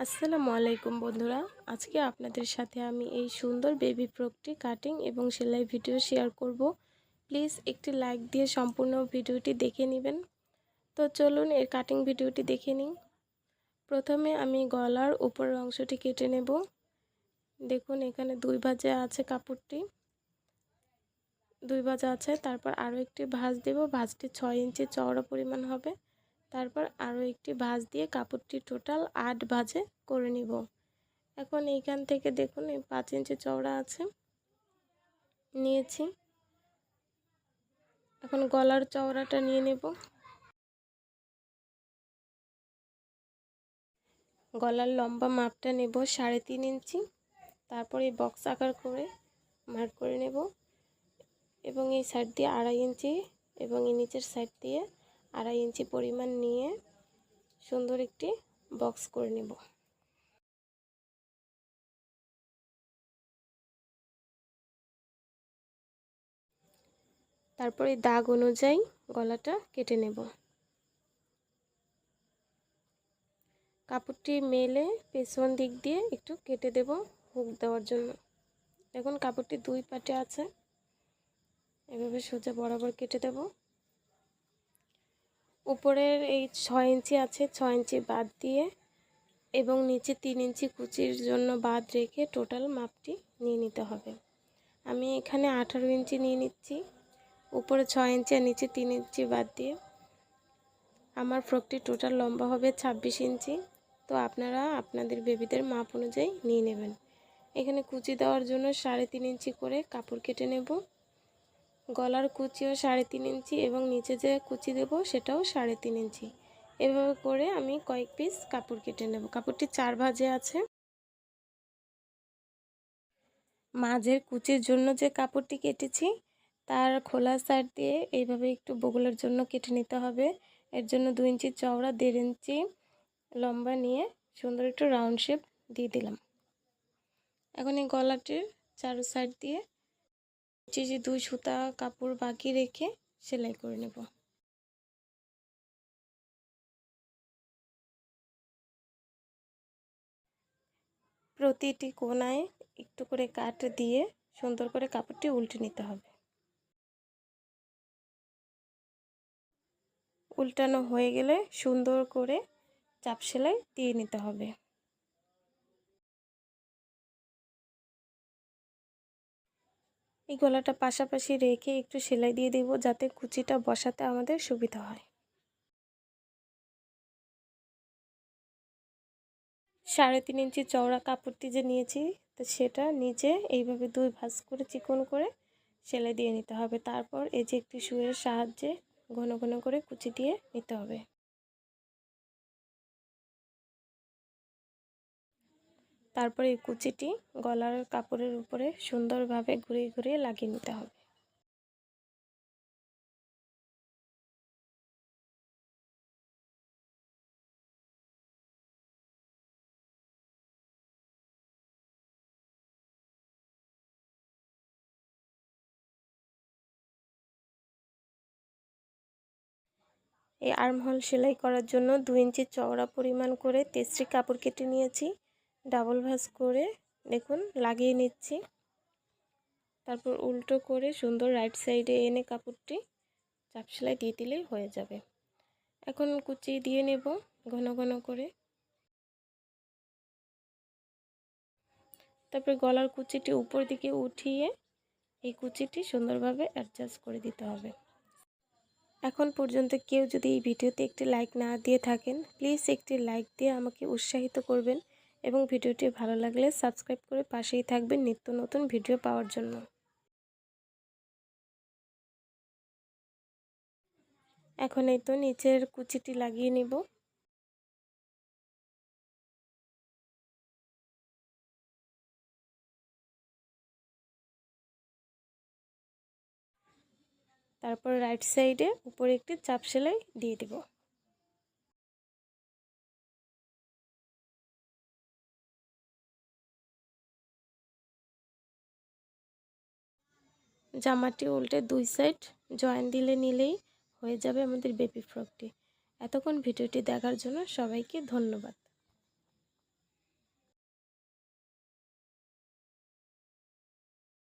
আসসালামু আলাইকুম বন্ধুরা, আজকে আপনাদের সাথে আমি এই সুন্দর বেবি ফ্রকটি কাটিং এবং সেলাই ভিডিও শেয়ার করব। প্লিজ একটি লাইক দিয়ে সম্পূর্ণ ভিডিওটি দেখে নেবেন। তো চলুন এর কাটিং ভিডিওটি দেখে নিই। প্রথমে আমি গলার উপরের অংশটি কেটে নেব। দেখুন এখানে দুই ভাঁজে আছে কাপড়টি, দুই ভাঁজা আছে। তারপর আরও একটি ভাঁজ দেব, ভাঁজটি 6 ইঞ্চি চওড়া পরিমাণ হবে। তারপর আরও একটি ভাঁজ দিয়ে কাপড়টি টোটাল 8 ভাঁজে করে নিব। এখন এইখান থেকে দেখুন এই 5 ইঞ্চি চওড়া আছে নিয়েছি। এখন গলার চওড়াটা নিয়ে নেব। গলার লম্বা মাপটা নেব 3.5 ইঞ্চি। তারপর এই বক্স আকার করে মার্ক করে নেব এবং এই সাইড দিয়ে 2.5 ইঞ্চি এবং এই নিচের সাইড দিয়ে 2.5 ইঞ্চি পরিমাণ নিয়ে সুন্দর একটি বক্স করে নেব। তারপর এই দাগ অনুযায়ী গলাটা কেটে নেব। কাপড়টি মেলে পেছন দিক দিয়ে একটু কেটে দেব হুক দেওয়ার জন্য। দেখুন কাপড়টি দুই পাটে আছে, এভাবে সোজা বরাবর কেটে দেব। উপরের এই 6 ইঞ্চি আছে, 6 ইঞ্চি বাদ দিয়ে এবং নিচে 3 ইঞ্চি কুচির জন্য বাদ রেখে টোটাল মাপটি নিয়ে নিতে হবে। আমি এখানে 18 ইঞ্চি নিয়ে নিচ্ছি। উপরে 6 ইঞ্চি আর নিচে 3 ইঞ্চি বাদ দিয়ে আমার ফ্রকটি টোটাল লম্বা হবে 26 ইঞ্চি। তো আপনারা আপনাদের বেবিদের মাপ অনুযায়ী নিয়ে নেবেন। এখানে কুচি দেওয়ার জন্য 3.5 ইঞ্চি করে কাপড় কেটে নেব। গলার কুচিও 3.5 ইঞ্চি এবং নিচে যে কুচি দেব সেটাও 3.5 ইঞ্চি। এভাবে করে আমি কয়েক পিস কাপড় কেটে নেব। কাপড়টি 4 ভাঁজে আছে। মাঝের কুচির জন্য যে কাপড়টি কেটেছি তার খোলা সাইড দিয়ে এইভাবে একটু বগলের জন্য কেটে নিতে হবে। এর জন্য 2 ইঞ্চি চওড়া 1.5 ইঞ্চি লম্বা নিয়ে সুন্দর একটু রাউন্ড শেপ দিয়ে দিলাম। এখন এই গলাটির চারো সাইড দিয়ে যে 2 সুতা কাপড় বাকি রেখে সেলাই করে নেব। প্রতিটি কোণায় একটু করে কাট দিয়ে সুন্দর করে কাপড়টি উল্টে নিতে হবে। উল্টানো হয়ে গেলে সুন্দর করে চাপ সেলাই দিয়ে নিতে হবে। এই গলাটা পাশাপাশি রেখে একটু সেলাই দিয়ে দেব যাতে কুচিটা বসাতে আমাদের সুবিধা হয়। 3.5 ইঞ্চি চওড়া কাপড়টি যে নিয়েছি তো সেটা নিচে এইভাবে 2 ভাঁজ করে চিকন করে সেলাই দিয়ে নিতে হবে। তারপর এই যে একটি সুইয়ের সাহায্যে ঘন ঘন করে কুচি দিয়ে নিতে হবে। তারপর এই কুচিটি গলার কাপড়ের উপরে সুন্দরভাবে ঘুরিয়ে ঘুরিয়ে লাগিয়ে নিতে হবে। এই আর্মহোল সেলাই করার জন্য 2 ইঞ্চি চওড়া পরিমাণ করে তেস্রি কাপড় কেটে নিয়েছি। ডাবল ভাঁজ করে দেখুন লাগিয়ে নিচ্ছি। তারপর উল্টো করে সুন্দর রাইট সাইডে এনে কাপড়টি চাপ সেলাই দিয়ে দিলেই হয়ে যাবে। এখন কুচি দিয়ে নেব ঘন ঘন করে। তারপর গলার কুচিটি উপর দিকে উঠিয়ে এই কুচিটি সুন্দরভাবে অ্যাডজাস্ট করে দিতে হবে। এখন পর্যন্ত কেউ যদি এই ভিডিওতে একটি লাইক না দিয়ে থাকেন প্লিজ একটি লাইক দিয়ে আমাকে উৎসাহিত করবেন এবং ভিডিওটি ভালো লাগলে সাবস্ক্রাইব করে পাশেই থাকবেন নিত্য নতুন ভিডিও পাওয়ার জন্য। এখন এই তো নিচের কুচিটি লাগিয়ে নিব। তারপর রাইট সাইডে উপরে একটি চাপ সেলাই দিয়ে দিব। জামাটি উল্টে 2 সাইড জয়েন দিলে নিলেই হয়ে যাবে আমাদের বেবি ফ্রকটি। এতক্ষণ ভিডিওটি দেখার জন্য সবাইকে ধন্যবাদ।